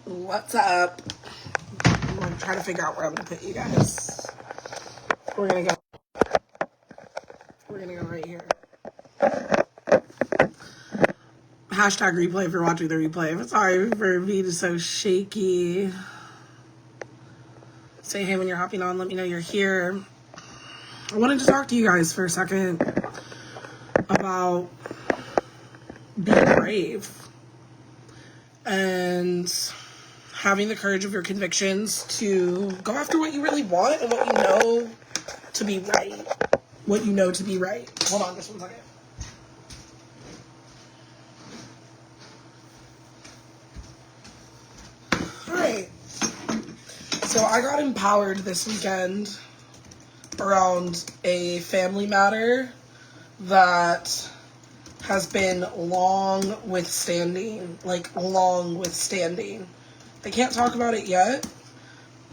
What's up? I'm trying to figure out where I'm gonna put you guys. We're gonna go right here. Hashtag replay if you're watching the replay. I'm sorry for being so shaky. Say hey when you're hopping on. Let me know you're here. I wanted to talk to you guys for a second about being brave and having the courage of your convictions to go after what you really want and what you know to be right. What you know to be right. Hold on just one second. Alright. So I got empowered this weekend around a family matter that has been long withstanding. They can't talk about it yet,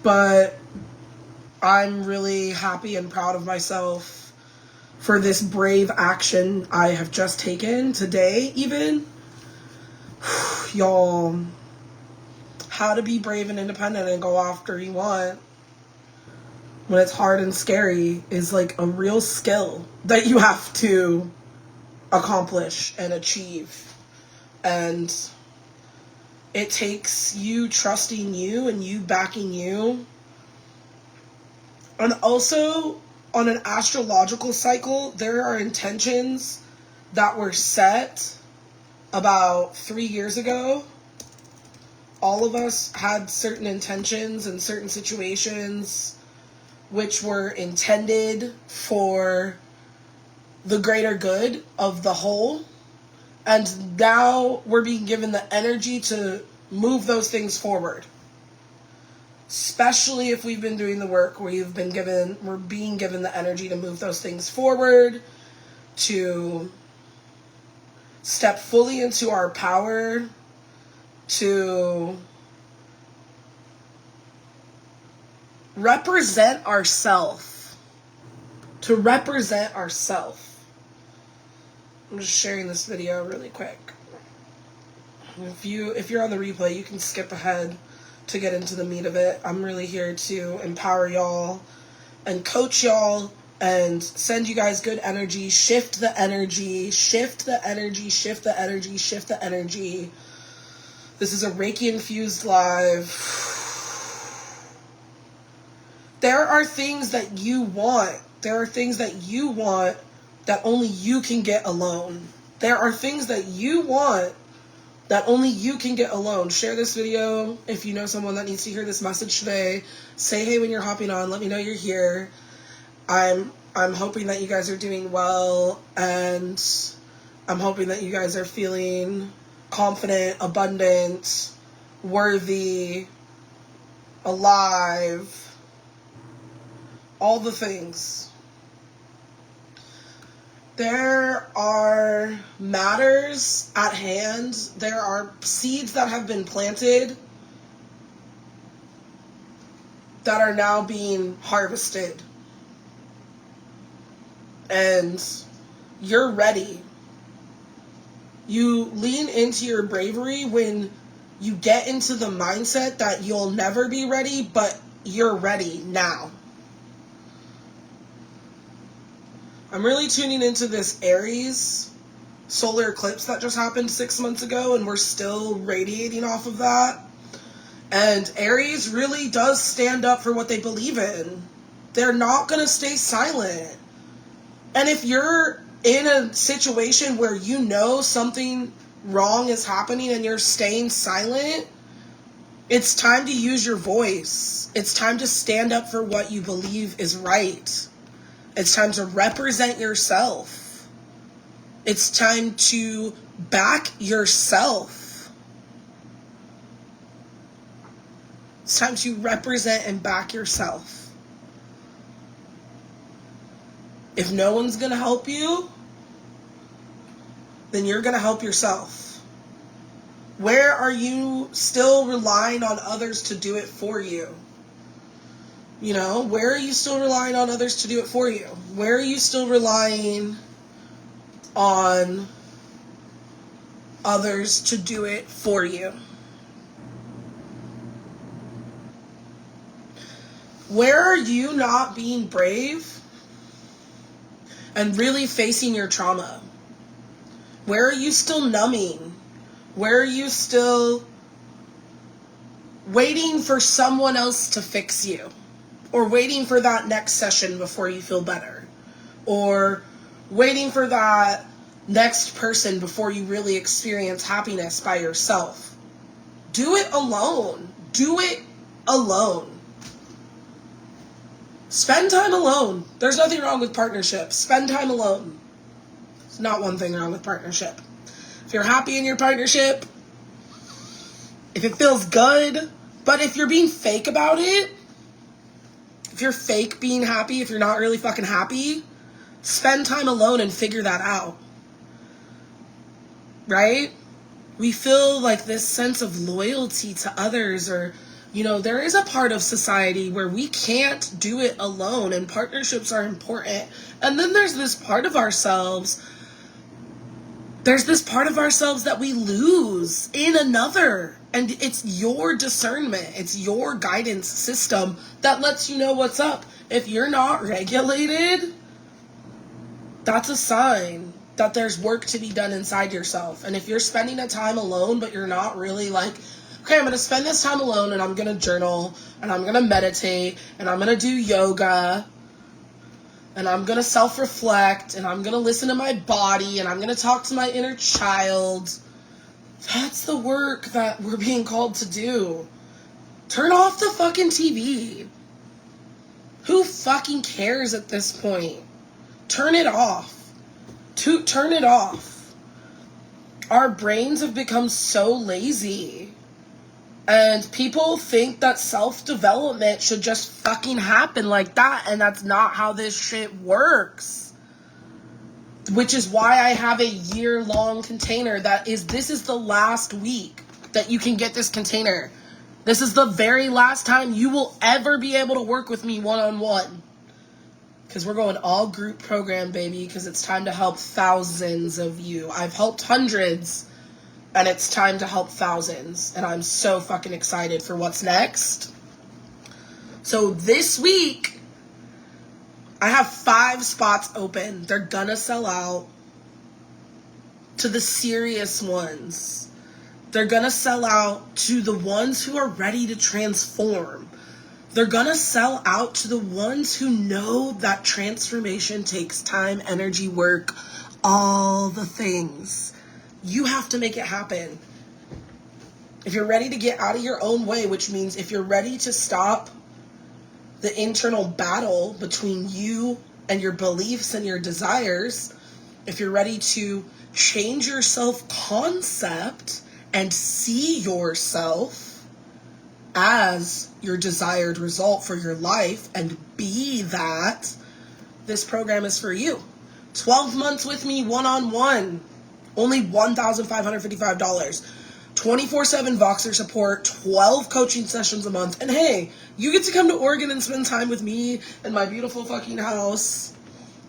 but I'm really happy and proud of myself for this brave action I have just taken today, even. Y'all, how to be brave and independent and go after you want when it's hard and scary is like a real skill that you have to accomplish and achieve. And it takes you trusting you and you backing you. And also, on an astrological cycle, there are intentions that were set about 3 years ago. All of us had certain intentions and certain situations which were intended for the greater good of the whole. And now we're being given the energy to move those things forward. Especially if we've been doing the work, we're being given the energy to move those things forward, to step fully into our power, to represent ourselves. I'm just sharing this video really quick. If you're on the replay, you can skip ahead to get into the meat of it. I'm really here to empower y'all and coach y'all and send you guys good energy, shift the energy. This is a Reiki infused live. There are things that you want. That only you can get alone. There are things that you want that only you can get alone. Share this video if you know someone that needs to hear this message today. Say hey when you're hopping on. Let me know you're here. I'm hoping that you guys are doing well, and I'm hoping that you guys are feeling confident, abundant, worthy, alive, all the things. There are matters at hand. There are seeds that have been planted that are now being harvested. And you're ready. You lean into your bravery when you get into the mindset that you'll never be ready, but you're ready now. I'm really tuning into this Aries solar eclipse that just happened 6 months ago, and we're still radiating off of that. And Aries really does stand up for what they believe in. They're not going to stay silent. And if you're in a situation where you know something wrong is happening and you're staying silent, it's time to use your voice. It's time to stand up for what you believe is right. It's time to represent yourself. It's time to back yourself. It's time to represent and back yourself. If no one's going to help you, then you're going to help yourself. Where are you still relying on others to do it for you? You know, where are you still relying on others to do it for you? Where are you still relying on others to do it for you? Where are you not being brave and really facing your trauma? Where are you still numbing? Where are you still waiting for someone else to fix you? Or waiting for that next session before you feel better? Or waiting for that next person before you really experience happiness by yourself? Do it alone. Do it alone. Spend time alone. There's nothing wrong with partnership. Spend time alone. There's not one thing wrong with partnership. If you're happy in your partnership, if it feels good, but if you're being fake about it, if you're fake being happy, if you're not really fucking happy, spend time alone and figure that out. Right? We feel like this sense of loyalty to others, or, there is a part of society where we can't do it alone, and partnerships are important. And then there's this part of ourselves that we lose in another. And it's your discernment, it's your guidance system that lets you know what's up. If you're not regulated, that's a sign that there's work to be done inside yourself. And if you're spending a time alone, but you're not really like, okay, I'm going to spend this time alone and I'm going to journal and I'm going to meditate and I'm going to do yoga and I'm going to self-reflect and I'm going to listen to my body and I'm going to talk to my inner child. That's the work that we're being called to do. Turn off the fucking TV. Who fucking cares at this point? Turn it off. Turn it off. Our brains have become so lazy. And people think that self-development should just fucking happen like that. And that's not how this shit works. Which is why I have a year-long container this is the last week that you can get this container. This is the very last time you will ever be able to work with me one-on-one. Because we're going all group program, baby, because it's time to help thousands of you. I've helped hundreds, and it's time to help thousands. And I'm so fucking excited for what's next. So this week, I have 5 spots open. They're gonna sell out to the serious ones. They're gonna sell out to the ones who are ready to transform. They're gonna sell out to the ones who know that transformation takes time, energy, work, all the things. You have to make it happen. If you're ready to get out of your own way, which means if you're ready to stop the internal battle between you and your beliefs and your desires, if you're ready to change your self-concept and see yourself as your desired result for your life and be that, this program is for you. 12 months with me one-on-one, only $1,555. 24/7 voxer support, 12 coaching sessions a month. And hey, you get to come to Oregon and spend time with me in my beautiful fucking house.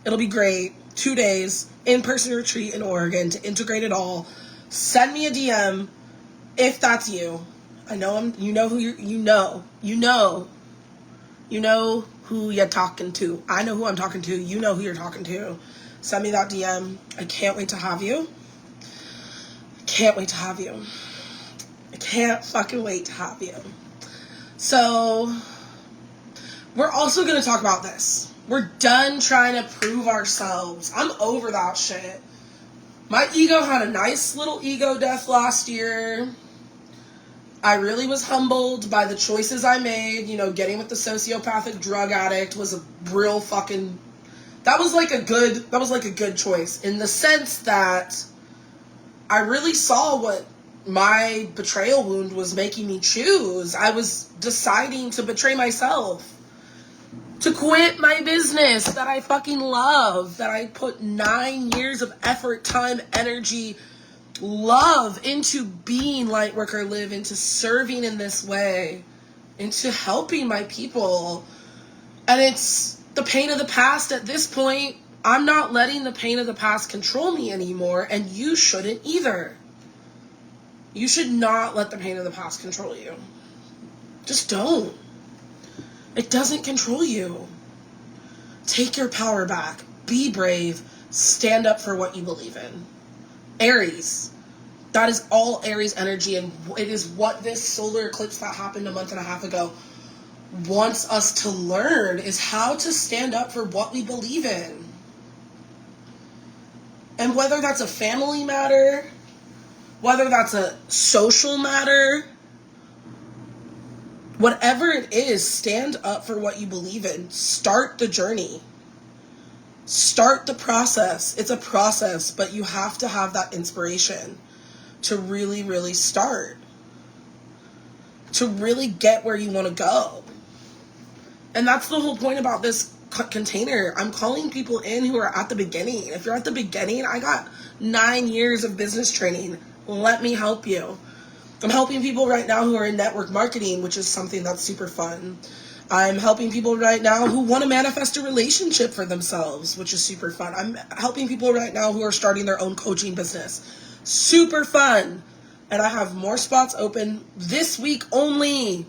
It'll be great. 2 days, in-person retreat in Oregon to integrate it all. Send me a DM if that's you. I know you know who you know who you're talking to. I know who I'm talking to. You know who you're talking to. Send me that DM. I can't wait to have you. Can't wait to have you. I can't fucking wait to have you. So, we're also going to talk about this. We're done trying to prove ourselves. I'm over that shit. My ego had a nice little ego death last year. I really was humbled by the choices I made. Getting with the sociopathic drug addict was a real fucking... That was like a good choice. In the sense that I really saw what my betrayal wound was making me choose. I was deciding to betray myself. To quit my business that I fucking love. That I put 9 years of effort, time, energy, love into being Lightworker Live, into serving in this way, into helping my people. And it's the pain of the past at this point. I'm not letting the pain of the past control me anymore, and you shouldn't either. You should not let the pain of the past control you. Just don't. It doesn't control you. Take your power back. Be brave. Stand up for what you believe in. Aries. That is all Aries energy, and it is what this solar eclipse that happened a month and a half ago wants us to learn, is how to stand up for what we believe in. And whether that's a family matter, whether that's a social matter, whatever it is, stand up for what you believe in. Start the journey. Start the process. It's a process, but you have to have that inspiration to really, really start. To really get where you want to go. And that's the whole point about this container. I'm calling people in who are at the beginning. If you're at the beginning, I got 9 years of business training. Let me help you. I'm helping people right now who are in network marketing, which is something that's super fun. I'm helping people right now who want to manifest a relationship for themselves, which is super fun. I'm helping people right now who are starting their own coaching business. Super fun. And I have more spots open this week only.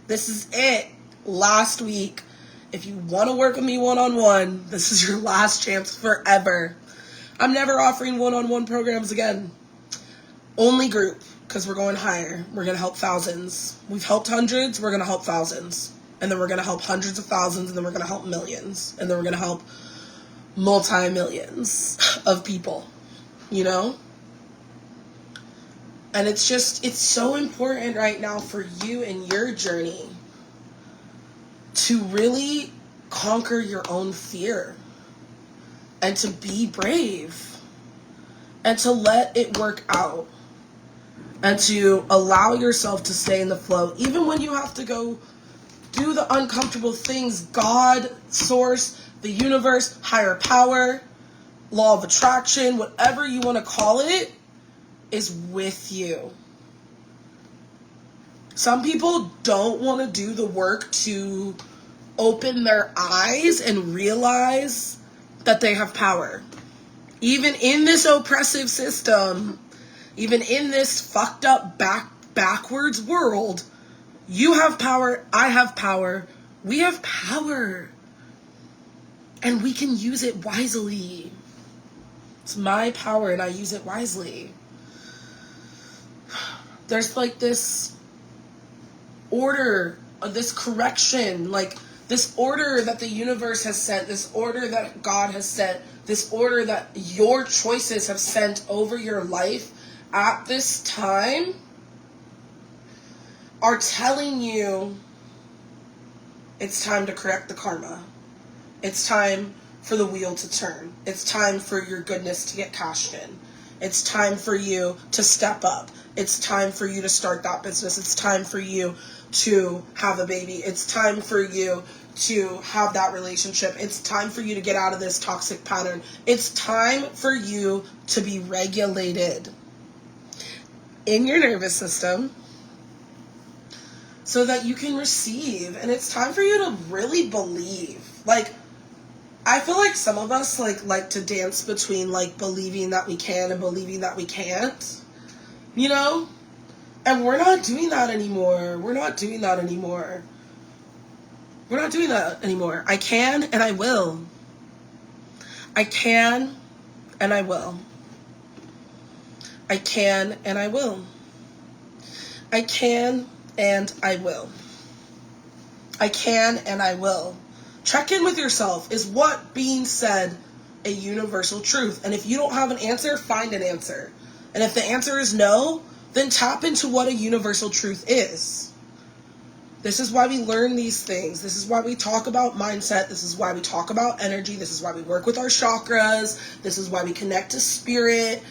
This is it. Last week. If you want to work with me one-on-one, this is your last chance forever. I'm never offering one-on-one programs again. Only group, because we're going higher. We're going to help thousands. We've helped hundreds, we're going to help thousands. And then we're going to help hundreds of thousands, and then we're going to help millions. And then we're going to help multi-millions of people, you know? And it's so important right now for you in your journey to really conquer your own fear and to be brave and to let it work out and to allow yourself to stay in the flow, even when you have to go do the uncomfortable things. God, source, the universe, higher power, law of attraction, whatever you want to call it, is with you. Some people don't want to do the work to open their eyes and realize that they have power. Even in this oppressive system, even in this fucked up backwards world, you have power, I have power, we have power. And we can use it wisely. It's my power and I use it wisely. There's like this order, this correction, like this order that the universe has sent, this order that God has sent, this order that your choices have sent over your life at this time are telling you it's time to correct the karma. It's time for the wheel to turn. It's time for your goodness to get cashed in. It's time for you to step up. It's time for you to start that business. It's time for you to have a baby. It's time for you to have that relationship. It's time for you to get out of this toxic pattern. It's time for you to be regulated in your nervous system so that you can receive. And it's time for you to really believe. Like, I feel like some of us like to dance between like believing that we can and believing that we can't, you know? And we're not doing that anymore. We're not doing that anymore. We're not doing that anymore. I can and I will. I can and I will. I can and I will. I can and I will. I can and I will. Check in with yourself. Is what being said a universal truth? And if you don't have an answer, find an answer. And if the answer is no, then tap into what a universal truth is. This is why we learn these things. This is why we talk about mindset. This is why we talk about energy. This is why we work with our chakras. This is why we connect to spirit.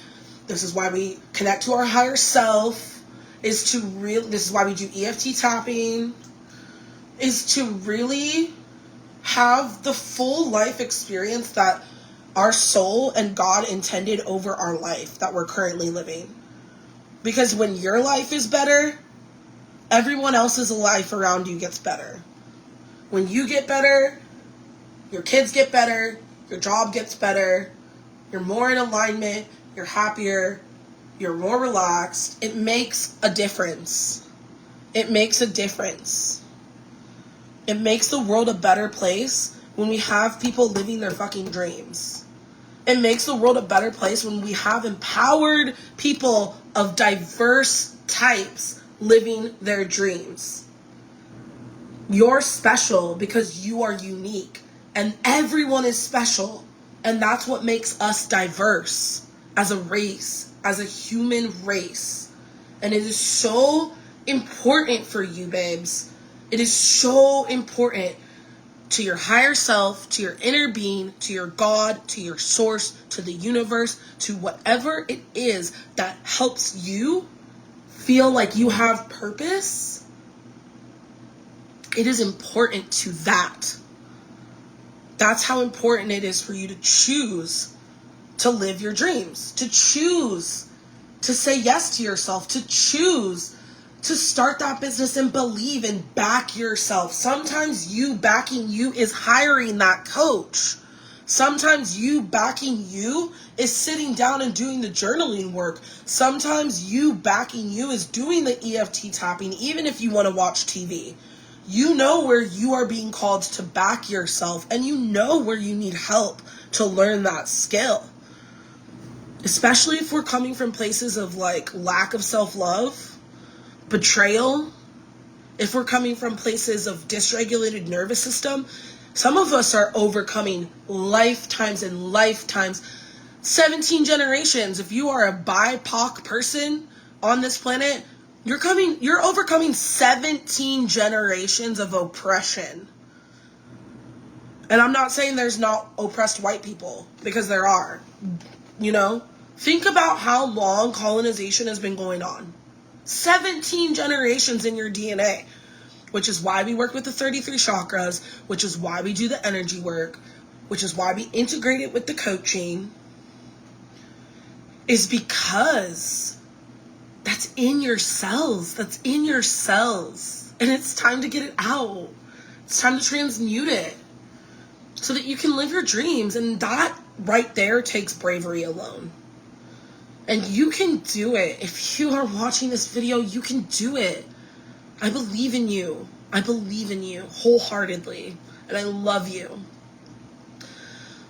This is why we connect to our higher self. This is why we do EFT tapping. Is to really have the full life experience that our soul and God intended over our life that we're currently living. Because when your life is better, everyone else's life around you gets better. When you get better, your kids get better, your job gets better, you're more in alignment, you're happier, you're more relaxed. It makes a difference. It makes a difference. It makes the world a better place when we have people living their fucking dreams. It makes the world a better place when we have empowered people of diverse types living their dreams. You're special because you are unique, and everyone is special, and that's what makes us diverse as a race, as a human race. And it is so important for you, babes. It is so important to your higher self, to your inner being, to your God, to your source, to the universe, to whatever it is that helps you feel like you have purpose. It is important to that. That's how important it is for you to choose to live your dreams, to choose to say yes to yourself, to choose to start that business and believe and back yourself. Sometimes you backing you is hiring that coach. Sometimes you backing you is sitting down and doing the journaling work. Sometimes you backing you is doing the EFT tapping, even if you want to watch TV. You know where you are being called to back yourself, and you know where you need help to learn that skill. Especially if we're coming from places of like lack of self-love, betrayal, if we're coming from places of dysregulated nervous system. Some of us are overcoming lifetimes and lifetimes, 17 generations. If you are a BIPOC person on this planet, you're overcoming 17 generations of oppression. And I'm not saying there's not oppressed white people, because there are. You know, think about how long colonization has been going on. 17 generations in your DNA, which is why we work with the 33 chakras, which is why we do the energy work, which is why we integrate it with the coaching, is because that's in your cells. That's in your cells. And it's time to get it out. It's time to transmute it so that you can live your dreams. And that right there takes bravery alone. And you can do it. If you are watching this video, you can do it. I believe in you. I believe in you wholeheartedly. And I love you.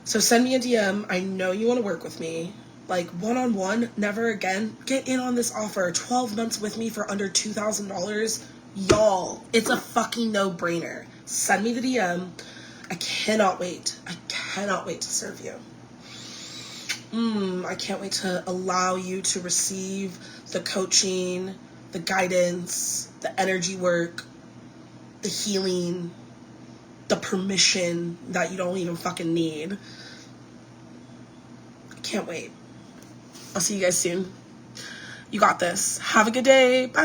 So send me a DM. I know you want to work with me. Like one-on-one, never again. Get in on this offer. 12 months with me for under $2,000. Y'all, it's a fucking no-brainer. Send me the DM. I cannot wait. I cannot wait to serve you. I can't wait to allow you to receive the coaching, the guidance, the energy work, the healing, the permission that you don't even fucking need. I can't wait. I'll see you guys soon. You got this. Have a good day. Bye.